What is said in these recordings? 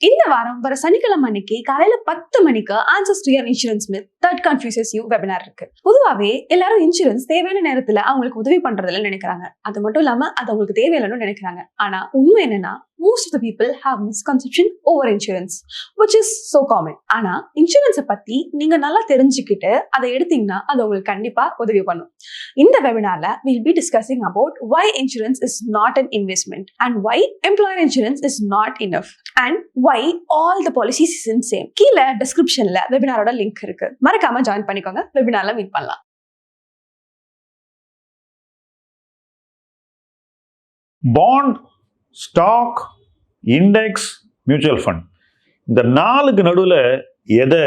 இந்த வாரம் வர சனிக்கிழமை அன்னைக்கு காலையில 10 மணிக்கு answers to your insurance with that confuses you webinar இருக்கு. பொதுவாகவே எல்லாரும் இன்சூரன்ஸ் தேவையான நேரத்துல அவங்களுக்கு உதவி பண்றதுல நினைக்கிறாங்க. அது மட்டும் இல்லாம அது அவங்களுக்கு தேவையில்லைன்னு நினைக்கிறாங்க. ஆனா உண்மை என்னன்னா, most of the people have misconception over insurance, which is so common. ஆனா இன்சூரன்ஸை பத்தி நீங்க நல்லா தெரிஞ்சுக்கிட்டு அதை எடுத்தீங்கன்னா அது உங்களுக்கு கண்டிப்பா உதவி பண்ணும். இந்த வெபினார்ல we'll be discussing about why insurance is not an investment and why employer insurance is not enough and why all the policies is in same. கீழே டிஸ்கிரிப்ஷன்ல வெபினாரோட லிங்க் இருக்கு, மறக்காம ஜாயின் பண்ணிக்கோங்க. வெபினார்ல மீட் பண்ணலாம். Bond, stock, index, mutual fund, இந்த 4க்கு நடுவில் எதை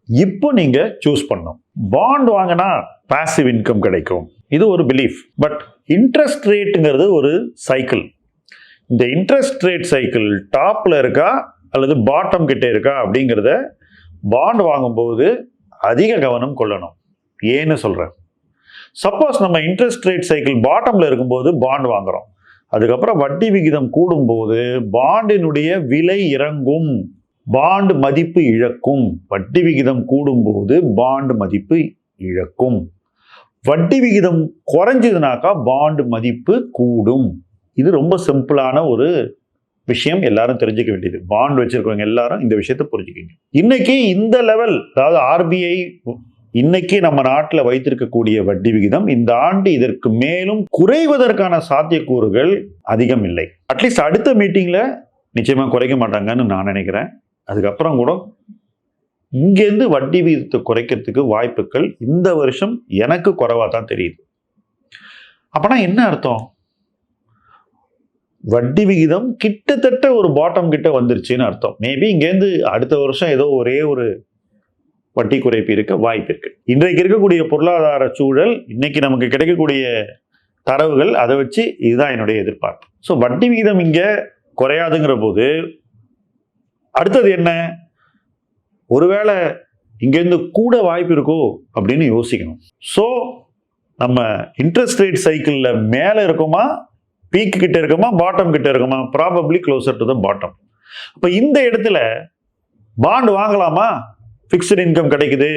இப்போ நீங்கள் சூஸ் பண்ணணும்? பாண்ட் வாங்கினா பாசிவ் இன்கம் கிடைக்கும், இது ஒரு பிலீஃப். பட் இன்ட்ரெஸ்ட் ரேட்டுங்கிறது ஒரு சைக்கிள். இந்த இன்ட்ரெஸ்ட் ரேட் சைக்கிள் டாப்பில் இருக்கா அல்லது பாட்டம் கிட்டே இருக்கா அப்படிங்கிறத பாண்ட் வாங்கும்போது அதிக கவனம் கொள்ளணும். ஏன்னு சொல்கிறேன். சப்போஸ் நம்ம இன்ட்ரெஸ்ட் ரேட் சைக்கிள் பாட்டமில் இருக்கும்போது பாண்ட் வாங்குகிறோம், அதுக்கப்புறம் வட்டி விகிதம் கூடும்போது பாண்டினுடைய விலை இறங்கும், பாண்ட் மதிப்பு இழக்கும். வட்டி விகிதம் கூடும்போது பாண்ட் மதிப்பு இழக்கும். வட்டி விகிதம் குறைஞ்சதுனாக்கா பாண்ட் மதிப்பு கூடும். இது ரொம்ப சிம்பிளான ஒரு விஷயம், எல்லாரும் தெரிஞ்சுக்க வேண்டியது. பாண்ட் வச்சிருக்கவங்க எல்லாரும் இந்த விஷயத்தை புரிஞ்சுக்கிங்க. இன்னைக்கு இந்த லெவல், அதாவது ஆர்பிஐ இன்னைக்கு நம்ம நாட்டில் வைத்திருக்கக்கூடிய வட்டி விகிதம் இந்த ஆண்டு இதற்கு மேலும் குறைவதற்கான சாத்தியக்கூறுகள் அதிகம் இல்லை. அட்லீஸ்ட் அடுத்த மீட்டிங்ல நிச்சயமா குறைக்க மாட்டாங்கன்னு நான் நினைக்கிறேன். அதுக்கப்புறம் கூட இங்கேருந்து வட்டி விகிதத்தை குறைக்கிறதுக்கு வாய்ப்புகள் இந்த வருஷம் எனக்கு குறைவா தான் தெரியுது. அப்பனா என்ன அர்த்தம்? வட்டி விகிதம் கிட்டத்தட்ட ஒரு பாட்டம் கிட்ட வந்துருச்சுன்னு அர்த்தம். மேபி இங்கேருந்து அடுத்த வருஷம் ஏதோ ஒரே ஒரு வட்டி குறைப்பு இருக்க வாய்ப்பு இருக்கு. இன்றைக்கு இருக்கக்கூடிய பொருளாதார சூழல், இன்னைக்கு நமக்கு கிடைக்கக்கூடிய தரவுகள், அதை வச்சு இதுதான் என்னுடைய எதிர்பார்ப்பு. ஸோ வட்டி விகிதம் இங்க குறையாதுங்கிற போது அடுத்தது என்ன? ஒருவேளை இங்கேருந்து கூட வாய்ப்பு இருக்கோ அப்படின்னு யோசிக்கணும். ஸோ நம்ம இன்ட்ரெஸ்ட் ரேட் சைக்கிளில் மேலே இருக்கோமா, பீக்கு கிட்ட இருக்கோமா, பாட்டம் கிட்ட இருக்கோமா? Probably closer to the bottom. அப்போ இந்த இடத்துல பாண்ட் வாங்கலாமா? ஃபிக்ஸ்டு இன்கம் கிடைக்குது,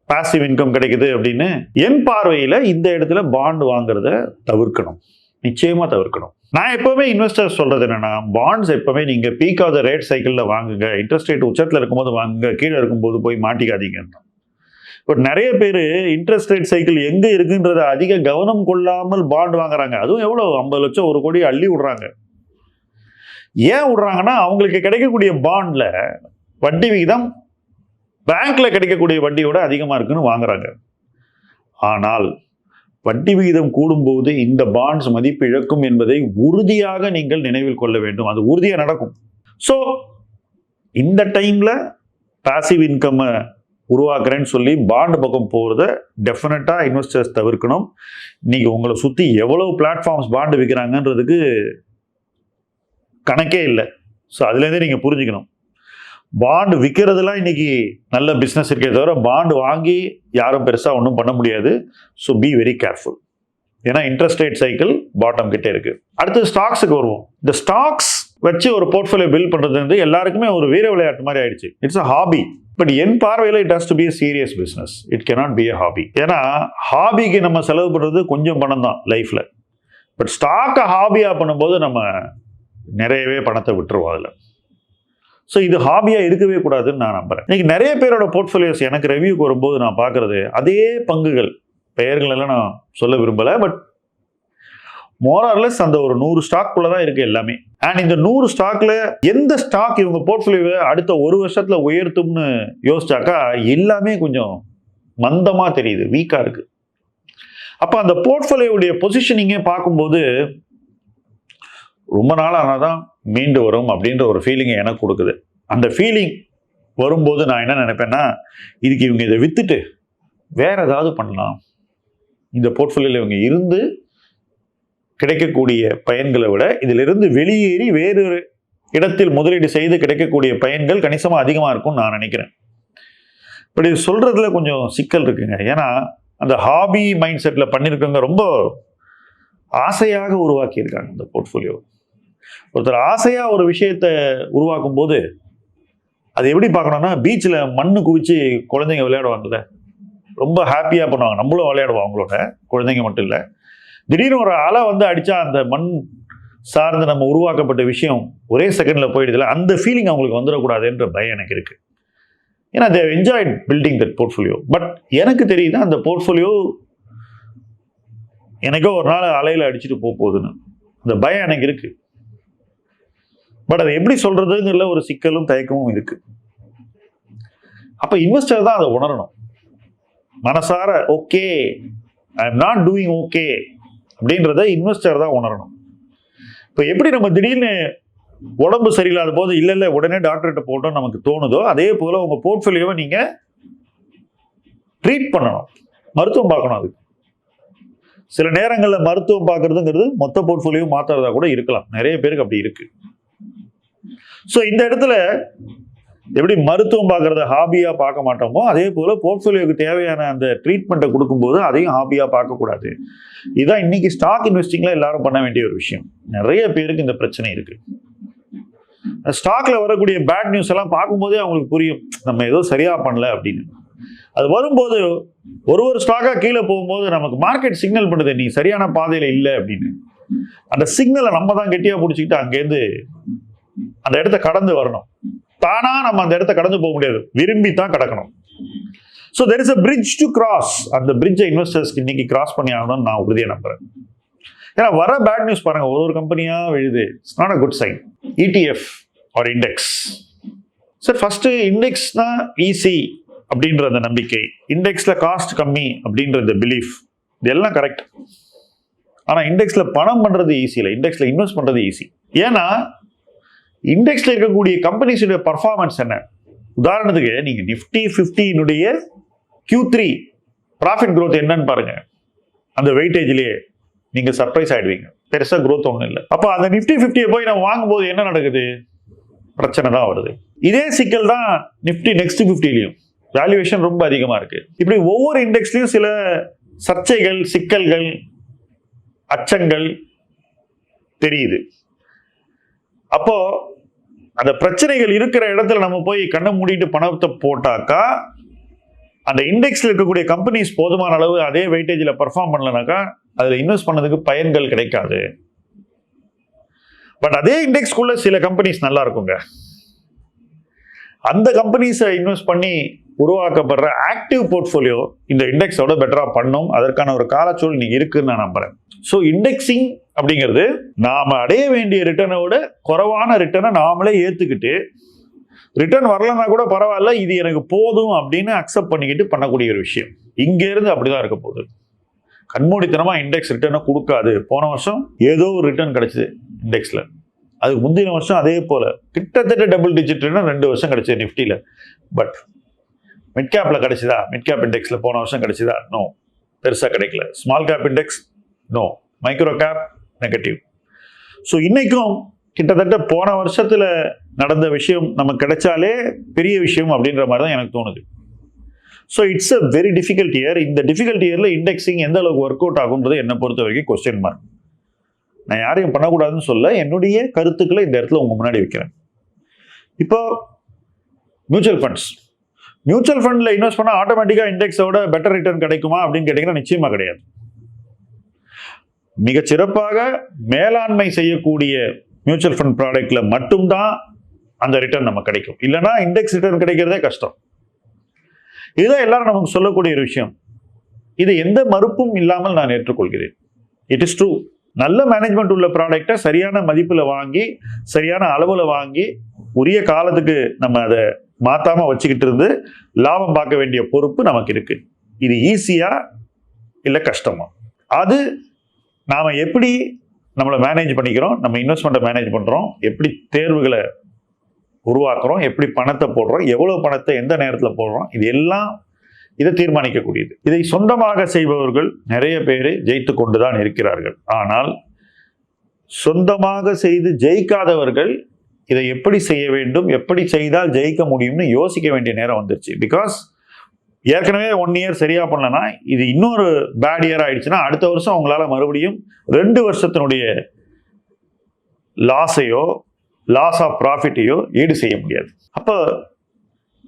பாசிவ் இன்கம் கிடைக்குது அப்படின்னு என் பார்வையில் இந்த இடத்துல பாண்ட் வாங்குறத தவிர்க்கணும், நிச்சயமா தவிர்க்கணும். நான் எப்பவுமே இன்வெஸ்டர்ஸ் சொல்றது என்னன்னா, பாண்ட்ஸ் எப்பவுமே நீங்க பீக் ஆஃப் த ரேட் சைக்கிளில் வாங்குங்க, இன்ட்ரெஸ்ட் ரேட் உச்சத்தில் இருக்கும்போது வாங்குங்க, கீழே இருக்கும்போது போய் மாட்டிக்காதீங்க. பட் நிறைய பேர் இன்ட்ரெஸ்ட் ரேட் சைக்கிள் எங்க இருக்குன்றத அதிக கவனம் கொள்ளாமல் பாண்ட் வாங்குறாங்க. அதுவும் எவ்வளவு 50 லட்சம் 1 கோடி அள்ளி விடுறாங்க. ஏன் விடுறாங்கன்னா, அவங்களுக்கு கிடைக்கக்கூடிய பாண்ட்ல வட்டி விகிதம் பேங்க்ல கிடைக்கக்கூடிய வட்டியோட அதிகமா இருக்குன்னு வாங்குறாங்க. ஆனால் வட்டி விகிதம் கூடும்போது இந்த பாண்ட்ஸ் மதிப்பு இழக்கும் என்பதை உறுதியாக நீங்கள் நினைவில் கொள்ள வேண்டும். அது உறுதியா நடக்கும். ஸோ இந்த டைம்ல பாசிவ் இன்கம் உருவாக்குறேன்னு சொல்லி பாண்ட் பக்கம் போகிறத டெஃபினட்டா இன்வெஸ்டர்ஸ் தவிர்க்கணும். இன்னைக்கு உங்களை சுற்றி எவ்வளவு பிளாட்ஃபார்ம்ஸ் பாண்டு விற்கிறாங்கன்றதுக்கு கணக்கே இல்லை. ஸோ அதுலேருந்தே நீங்கள் புரிஞ்சுக்கணும். பாண்டு விற்கிறதுலாம் இன்னைக்கு நல்ல பிஸ்னஸ் இருக்கே தவிர பாண்டு வாங்கி யாரும் பெருசாக ஒன்றும் பண்ண முடியாது. So be very careful. ஏன்னா இன்ட்ரெஸ்ட் ரேட் சைக்கிள் பாட்டம் கிட்டே இருக்கு. அடுத்து ஸ்டாக்ஸுக்கு வருவோம். இந்த ஸ்டாக்ஸ் வச்சு ஒரு போர்ட்ஃபோலியோ பில்ட் பண்ணுறது வந்து எல்லாருக்குமே ஒரு வீர விளையாட்டு மாதிரி ஆயிடுச்சு. It's a hobby. பட் என் பார்வையில் it has to be a serious business. It cannot be a hobby. ஏன்னா ஹாபிக்கு நம்ம செலவு பண்ணுறது கொஞ்சம் பணம் தான் லைஃப்ல. பட் ஸ்டாக்கை ஹாபியா பண்ணும்போது நம்ம நிறையவே பணத்தை விட்டுருவோம் அதில். ஸோ இது ஹாபியா இருக்கவே கூடாதுன்னு நான் நம்புறேன். இன்னைக்கு நிறைய பேரோட போர்ட்ஃபோலியோஸ் எனக்கு ரிவ்யூக்கு வரும்போது நான் பார்க்கறது அதே பங்குகள், பெயர்கள் எல்லாம் நான் சொல்ல விரும்பலை, பட் மோரார்லெஸ் அந்த ஒரு 100 ஸ்டாக்குள்ள தான் இருக்கு எல்லாமே. அண்ட் இந்த 100 ஸ்டாக்ல எந்த ஸ்டாக் இவங்க போர்ட்ஃபோலியோவை அடுத்த 1 வருஷத்துல உயர்த்தும்னு யோசிச்சாக்கா எல்லாமே கொஞ்சம் மந்தமா தெரியுது, வீக்கா இருக்கு. அப்ப அந்த போர்ட்ஃபோலியோவுடைய பொசிஷனிங்கே பார்க்கும்போது ரொம்ப நாள் ஆனாதான் மீண்டு வரும் அப்படின்ற ஒரு ஃபீலிங்கை எனக்கு கொடுக்குது. அந்த ஃபீலிங் வரும்போது நான் என்ன நினைப்பேன்னா, இதுக்கு இவங்க இதை வித்துட்டு வேற ஏதாவது பண்ணலாம், இந்த போர்ட்ஃபோலியோல இவங்க இருந்து கிடைக்கக்கூடிய பயன்களை விட இதிலிருந்து வெளியேறி வேறு இடத்தில் முதலீடு செய்து கிடைக்கக்கூடிய பயன்கள் கணிசமாக அதிகமாக இருக்கும்னு நான் நினைக்கிறேன். பட் இது சொல்றதுல கொஞ்சம் சிக்கல் இருக்குங்க. ஏன்னா அந்த ஹாபி மைண்ட் செட்டில் பண்ணியிருக்கவங்க ரொம்ப ஆசையாக உருவாக்கியிருக்காங்க இந்த போர்ட்ஃபோலியோ. ஒருத்தர் ஆசையா ஒரு விஷயத்த உருவாக்கும் போது அது எப்படி பார்க்கணும்னா, பீச்சில் மண்ணு குவிச்சு குழந்தைங்க விளையாடுவாங்கல்ல, ரொம்ப ஹாப்பியா பண்ணுவாங்க. நம்மளும் விளையாடுவோம் அவங்களோட, குழந்தைங்க மட்டும் இல்லை. திடீர்னு ஒரு அலை வந்து அடிச்சா அந்த மண் சார்ந்து நம்ம உருவாக்கப்பட்ட விஷயம் ஒரே செகண்ட்ல போயிடுதுல, அந்த ஃபீலிங் அவங்களுக்கு வந்துடக்கூடாதுன்ற பயம் எனக்கு இருக்கு. ஏன்னா தே enjoyed building that portfolio. But எனக்கு தெரியுது அந்த போர்ட்ஃபோலியோ எனக்கோ ஒரு நாள் அலையில அடிச்சுட்டு போகுதுன்னு அந்த பயம் எனக்கு இருக்கு. பட் அதை எப்படி சொல்றதுங்கிற ஒரு சிக்கலும் தயக்கமும் இருக்கு. அப்ப இன்வெஸ்டர் தான் அதை உணரணும். மனசார okay, I am not doing okay அப்படின்றத இன்வெஸ்டர் தான் உணரணும். இப்போ எப்படி நம்ம திடீர்னு உடம்பு சரியில்லாத போது இல்லை உடனே டாக்டர்கிட்ட போட்டோம் நமக்கு தோணுதோ, அதே போல உங்க போர்ட்ஃபோலியோவை நீங்க ட்ரீட் பண்ணணும், மருத்துவம் பார்க்கணும். அதுக்கு சில நேரங்களில் மருத்துவம் பார்க்கறதுங்கிறது மொத்த போர்ட்ஃபோலியோ மாத்துறதா கூட இருக்கலாம். நிறைய பேருக்கு அப்படி இருக்கு. ஸோ இந்த இடத்துல எப்படி மருத்துவம் பார்க்கறத ஹாபியா பார்க்க மாட்டோமோ, அதே போல போர்ட்ஃபோலியோக்கு தேவையான அந்த ட்ரீட்மெண்ட்டை கொடுக்கும்போது அதையும் ஹாபியா பார்க்கக்கூடாது. இதுதான் இன்னைக்கு ஸ்டாக் இன்வெஸ்டிங்ல எல்லாரும் பண்ண வேண்டிய ஒரு விஷயம். நிறைய பேருக்கு இந்த பிரச்சனை இருக்கு. ஸ்டாக்ல வரக்கூடிய பேட் நியூஸ் எல்லாம் பார்க்கும்போதே அவங்களுக்கு புரியும் நம்ம ஏதோ சரியா பண்ணல அப்படின்னு. அது வரும்போது ஒரு ஸ்டாக்கா கீழே போகும்போது நமக்கு மார்க்கெட் சிக்னல் பண்ணுது நீ சரியான பாதையில இல்லை அப்படின்னு. அந்த சிக்னலை நம்ம தான் கெட்டியா பிடிச்சிக்கிட்டு அங்கேருந்து அந்த இடத்த கடந்து வரணும். தானா நம்ம அந்த இடத்த கடந்து போக முடியாது, விரும்பி தான் கடக்கணும். So there is a bridge to cross. அந்த பிரிட்ஜை இன்வெஸ்டர்ஸ்க்கு இன்னைக்கு கிராஸ் பண்ணி ஆகணும்னு நான் உறுதியை நம்புறேன். ஏன்னா வர பேட் நியூஸ் பாருங்க, ஒரு கம்பெனியா விழுது. It's not a good sign. ETF or index. Sir first இண்டெக்ஸ்னா ஈஸி அப்படின்ற அந்த நம்பிக்கை, இண்டெக்ஸ்ல காஸ்ட் கம்மி அப்படின்ற பிலீஃப், இதெல்லாம் கரெக்ட். ஆனா இண்டெக்ஸ்ல பணம் பண்றது ஈஸி இல்லை, இண்டெக்ஸ்ல இன்வெஸ்ட் பண்றது ஈஸி. ஏன்னா இண்டெக்ஸ்ல இருக்கக்கூடிய கம்பெனிஸுடைய பர்ஃபார்மன்ஸ் என்ன? உதாரணத்துக்கு நீங்க நிஃப்டி 50 Q3 ப்ராஃபிட் growth என்னன்னு பாருங்க. அந்த வெயிட்டேஜ்லயே நீங்க சர்ப்ரைஸ் ஆயிடுவீங்க. பெருசா growth ஒன்றும் இல்லை. அப்ப அந்த நிஃப்டி 50 போய் நம்ம வாங்கும்போது என்ன நடக்குது? பிரச்சனை தான் வருது. இதே சிக்கல் தான் நிஃப்டி நெக்ஸ்ட் 50லயும். வேல்யூவேஷன் ரொம்ப அதிகமா இருக்கு. இப்படி ஒவ்வொரு இண்டெக்ஸ்லயும் சில சர்ச்சைகள், சிக்கல்கள், அச்சங்கள் தெரியுது. அப்போ அந்த பிரச்சனைகள் இருக்கிற இடத்துல நம்ம போய் கண்ணை மூடிட்டு பணத்தை போட்டாக்கா, அந்த இண்டெக்ஸ்ல இருக்கக்கூடிய கம்பெனிஸ் போதுமான அளவு அதே வெயிட்டேஜ்ல பெர்ஃபார்ம் பண்ணலனாக்கா அதுல இன்வெஸ்ட் பண்ணதுக்கு பயன்கள் கிடைக்காது. பட் அதே இண்டெக்ஸ்க்குள்ள சில கம்பெனிஸ் நல்லா இருக்குங்க. அந்த கம்பெனிஸை இன்வெஸ்ட் பண்ணி உருவாக்கப்படுற ஆக்டிவ் போர்ட்ஃபோலியோ இந்த இண்டெக்ஸோட பெட்டரா பண்ணும். அதற்கான ஒரு காலச்சூழல் இன்னைக்கு இருக்குன்னு நான் நம்புறேன். ஸோ இண்டெக்ஸிங் அப்படிங்கிறது நாம அடைய வேண்டிய ரிட்டர்னோட குறைவான ரிட்டர்னை நாமளே ஏத்துக்கிட்டு, ரிட்டர்ன் வரலன்னா கூட பரவாயில்ல இது எனக்கு போதும் அப்படின்னு அக்செப்ட் பண்ணிக்கிட்டு பண்ணக்கூடிய ஒரு விஷயம். இங்க இருந்து அப்படிதான் இருக்க போகுது. கண்மூடித்தனமா இண்டெக்ஸ் ரிட்டர்னை கொடுக்காது. போன வருஷம் ஏதோ ஒரு ரிட்டர்ன் கிடைச்சது இண்டெக்ஸ்ல, அதுக்கு முந்தின வருஷம் அதே போல கிட்டத்தட்ட டபுள் டிஜிட் ரிட்டர்ன் 2 வருஷம் கிடைச்சது நிஃப்டியில. பட் மிட் கேப்ல கிடைச்சதா? மிட் கேப் இண்டெக்ஸ்ல போன வருஷம் கிடைச்சதா? நோ, பெருசா கிடைக்கல. Small cap index no, micro cap negative. So இன்னைக்கும் கிட்டத்தட்ட போன வருஷத்துல நடந்த விஷயம் நமக்கு கிடைச்சாலே பெரிய விஷயம் அப்படின்ற மாதிரி தான் எனக்கு தோணுது. So it's a very difficult year. இந்த டிஃபிகல்ட் இயர்ல இண்டெக்ஸிங் எந்த அளவுக்கு ஒர்க் அவுட் ஆகுன்றது என்னை பொறுத்த வரைக்கும் கொஸ்டின் மார்க். நான் யாரையும் பண்ணக்கூடாதுன்னு சொல்ல, என்னுடைய கருத்துக்களை இந்த இடத்துல உங்க முன்னாடி வைக்கிறேன். இப்போ மியூச்சுவல் ஃபண்ட்ஸ், மியூச்சுவல் ஃபண்ட்ல இன்வெஸ்ட் பண்ணா ஆட்டோமேட்டிக்கா இண்டெக்ஸோட பெட்டர் ரிட்டர்ன் கிடைக்குமா அப்படின்னு கேட்டீங்கன்னா நிச்சயமா கிடையாது. மிக சிறப்பாக மேலாண்மை செய்யக்கூடிய மியூச்சுவல் ஃபண்ட் ப்ராடக்ட்ல மட்டும்தான் அந்த ரிட்டர்ன் நமக்கு கிடைக்கும். இல்லைன்னா இண்டெக்ஸ் ரிட்டர்ன் கிடைக்கிறதே கஷ்டம். இதுதான் எல்லாரும் நமக்கு சொல்லக்கூடிய ஒரு விஷயம். இது எந்த மறுப்பும் இல்லாமல் நான் ஏற்றுக்கொள்கிறேன். It is true. நல்ல மேனேஜ்மெண்ட் உள்ள ப்ராடக்டை சரியான மதிப்புல வாங்கி, சரியான அளவுல வாங்கி, உரிய காலத்துக்கு நம்ம அதை மாத்தாம வச்சுக்கிட்டு இருந்து லாபம் பார்க்க வேண்டிய பொறுப்பு நமக்கு இருக்கு. இது ஈஸியா இல்ல கஷ்டமா? அது நாம எப்படி நம்மளை மேனேஜ் பண்ணிக்கிறோம், நம்ம இன்வெஸ்ட்மெண்ட்டை மேனேஜ் பண்றோம், எப்படி தேர்வுகளை உருவாக்குறோம், எப்படி பணத்தை போடுறோம், எவ்வளவு பணத்தை எந்த நேரத்தில் போடுறோம், இது எல்லாம் இதை தீர்மானிக்கக்கூடியது. இதை சொந்தமாக செய்பவர்கள் நிறைய பேர் ஜெயித்து கொண்டுதான் இருக்கிறார்கள். ஆனால் சொந்தமாக செய்து ஜெயிக்காதவர்கள் இதை எப்படி செய்ய வேண்டும், எப்படி செய்தால் ஜெயிக்க முடியும்னு யோசிக்க வேண்டிய நேரம் வந்துருச்சு. பிகாஸ் ஏற்கனவே 1 இயர் சரியா பண்ணலன்னா இது இன்னொரு பேட் இயர் ஆயிடுச்சுன்னா அடுத்த வருஷம் அவங்களால மறுபடியும் 2 வருஷத்தினுடைய லாஸையோ லாஸ் ஆஃப் ப்ராஃபிட்டையோ ஈடு செய்ய முடியாது. அப்போ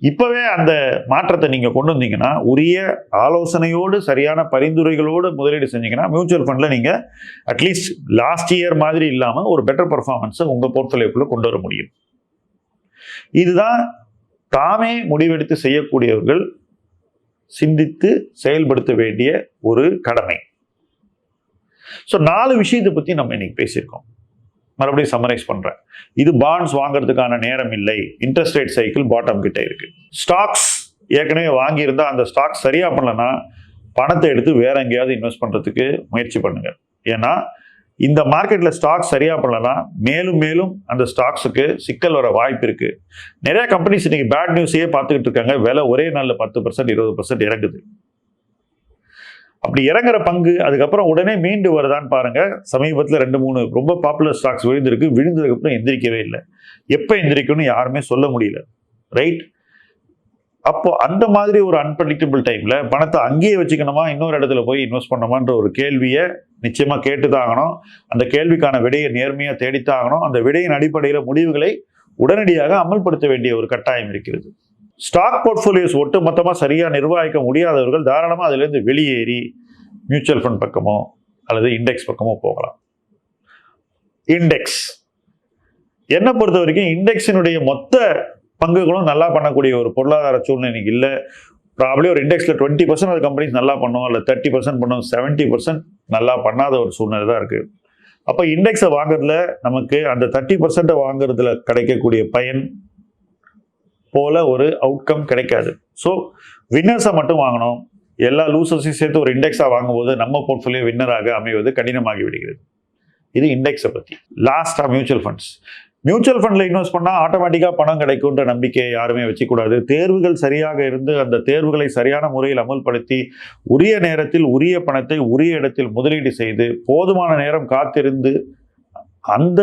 இப்பவே அந்த மாற்றத்தை நீங்க கொண்டு வந்தீங்கன்னா, உரிய ஆலோசனையோடு சரியான பரிந்துரைகளோடு முதலீடு செஞ்சீங்கன்னா, மியூச்சுவல் ஃபண்ட்ல நீங்க அட்லீஸ்ட் லாஸ்ட் இயர் மாதிரி இல்லாம ஒரு பெட்டர் பர்ஃபார்மன்ஸை உங்க போர்ட்ஃபோலியோக்குள்ள கொண்டு வர முடியும். இதுதான் தாமே முடிவெடுத்து செய்யக்கூடியவர்கள் சிந்தித்து செயல்படுத்த வேண்டிய ஒரு கடமை. ஸோ 4 விஷயத்தை பத்தி நம்ம இன்னைக்கு பேசியிருக்கோம். மறுபடியும் சம்மரைஸ் பண்றேன். இது பாண்ட்ஸ் வாங்குறதுக்கான நேரம் இல்லை. இன்ட்ரெஸ்ட் ரேட் சைக்கிள் பாட்டம் கிட்ட இருக்கு. ஸ்டாக்ஸ் ஏற்கனவே வாங்கியிருந்தா அந்த ஸ்டாக்ஸ் சரியா பண்ணலன்னா பணத்தை எடுத்து வேற எங்கேயாவது இன்வெஸ்ட் பண்றதுக்கு முயற்சி பண்ணுங்க. ஏன்னா இந்த மார்க்கெட்ல ஸ்டாக்ஸ் சரியா பண்ணலன்னா மேலும் மேலும் அந்த ஸ்டாக்ஸுக்கு சிக்கல் வர வாய்ப்பு இருக்கு. நிறைய கம்பெனிஸ் இன்னைக்கு பேட் நியூஸையே பார்த்துக்கிட்டு இருக்காங்க. விலை ஒரே நாளில் 10% 20% இறங்குது. அப்படி இறங்குற பங்கு அதுக்கப்புறம் உடனே மீண்டு வருதான்னு பாருங்க. சமீபத்தில் 2-3 ரொம்ப பாப்புலர் ஸ்டாக்ஸ் விழுந்திருக்கு. விழுந்ததுக்கு அப்புறம் எந்திரிக்கவே இல்லை. எப்போ எந்திரிக்கும்னு யாருமே சொல்ல முடியல. ரைட்? அப்போ அந்த மாதிரி ஒரு அன்பிரடிக்டபிள் டைம்ல பணத்தை அங்கேயே வச்சுக்கணுமா, இன்னொரு இடத்துல போய் இன்வெஸ்ட் பண்ணணுமான்ற ஒரு கேள்வியை நிச்சயமா கேட்டுதான் ஆகணும். அந்த கேள்விக்கான விடையை நேர்மையா தேடித்தான் ஆகணும். அந்த விடையின் அடிப்படையில் முடிவுகளை உடனடியாக அமல்படுத்த வேண்டிய ஒரு கட்டாயம் இருக்கிறது. ஸ்டாக் போர்ட்ஃபோலியோஸ் ஒட்டு மொத்தமாக சரியா நிர்வகிக்க முடியாதவர்கள் தாராளமாக அதிலிருந்து வெளியேறி மியூச்சுவல் ஃபண்ட் பக்கமோ அல்லது இண்டெக்ஸ் பக்கமோ போகலாம். இண்டெக்ஸ் என்ன பொறுத்த வரைக்கும் இண்டெக்ஸினுடைய மொத்த பங்குகளும் நல்லா பண்ணக்கூடிய ஒரு பொருளாதார சூழ்நிலை இன்னைக்கு இல்லை. ப்ராப்ளி ஒரு இண்டெக்ஸில் 20% அது கம்பெனிஸ் நல்லா பண்ணும், இல்லை 30% பண்ணும், 70% நல்லா பண்ணாத ஒரு சூழ்நிலை தான் இருக்கு. அப்போ இண்டெக்ஸை வாங்குறதுல நமக்கு அந்த 30% வாங்குறதுல கிடைக்கக்கூடிய பயன் போல ஒரு அவுட்கம் கிடைக்காது. ஸோ வின்னர்ஸை மட்டும் வாங்கணும். எல்லா லூசர்ஸையும் சேர்த்து ஒரு இண்டெக்ஸாக வாங்கும்போது நம்ம போர்ட்ஃபோலியோ வின்னராக அமைவது கடினமாகி விடுகிறது. இது இண்டெக்ஸை பற்றி. லாஸ்டா மியூச்சுவல் ஃபண்ட்ஸ். மியூச்சுவல் ஃபண்ட்ல இன்வெஸ்ட் பண்ணால் ஆட்டோமேட்டிக்காக பணம் கிடைக்கும்ன்ற நம்பிக்கையை யாருமே வச்சுக்கூடாது. தேர்வுகள் சரியாக இருந்து அந்த தேர்வுகளை சரியான முறையில் அமல்படுத்தி உரிய நேரத்தில் உரிய பணத்தை உரிய இடத்தில் முதலீடு செய்து போதுமான நேரம் காத்திருந்து அந்த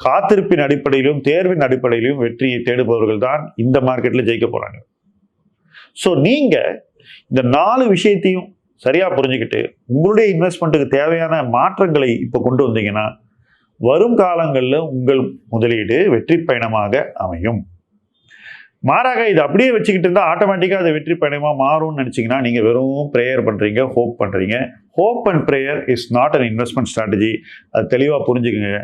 காத்திருப்பின் அடிப்படையிலும் தேர்வின் அடிப்படையிலும் வெற்றியை தேடுபவர்கள் தான் இந்த மார்க்கெட்ல ஜெயிக்க போறாங்க. ஸோ நீங்க இந்த 4 விஷயத்தையும் சரியா புரிஞ்சுக்கிட்டு உங்களுடைய இன்வெஸ்ட்மெண்ட்டுக்கு தேவையான மாற்றங்களை இப்போ கொண்டு வந்தீங்கன்னா வரும் காலங்களில் உங்கள் முதலீடு வெற்றி பயணமாக அமையும். மாறாக இது அப்படியே வச்சுக்கிட்டு இருந்தால் ஆட்டோமேட்டிக்காக அது வெற்றி பயணமாக மாறும்னு நினச்சிங்கன்னா நீங்கள் வெறும் ப்ரேயர் பண்ணுறீங்க, ஹோப் பண்ணுறீங்க. Hope and prayer is not an investment strategy. அது தெளிவாக புரிஞ்சுக்குங்க.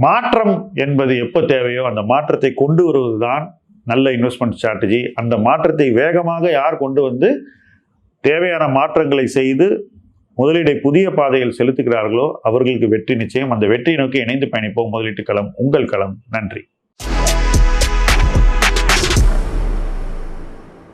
மாற்றம் என்பது எப்போ தேவையோ அந்த மாற்றத்தை கொண்டு வருவது தான் நல்ல இன்வெஸ்ட்மெண்ட் ஸ்ட்ராட்டஜி. அந்த மாற்றத்தை வேகமாக யார் கொண்டு வந்து தேவையான மாற்றங்களை செய்து முதலீடை புதிய பாதையில் செலுத்துகிறார்களோ அவர்களுக்கு வெற்றி நிச்சயம். அந்த வெற்றியை நோக்கி இணைந்து பயணிப்போம். முதலீட்டு களம் உங்கள் களம். நன்றி.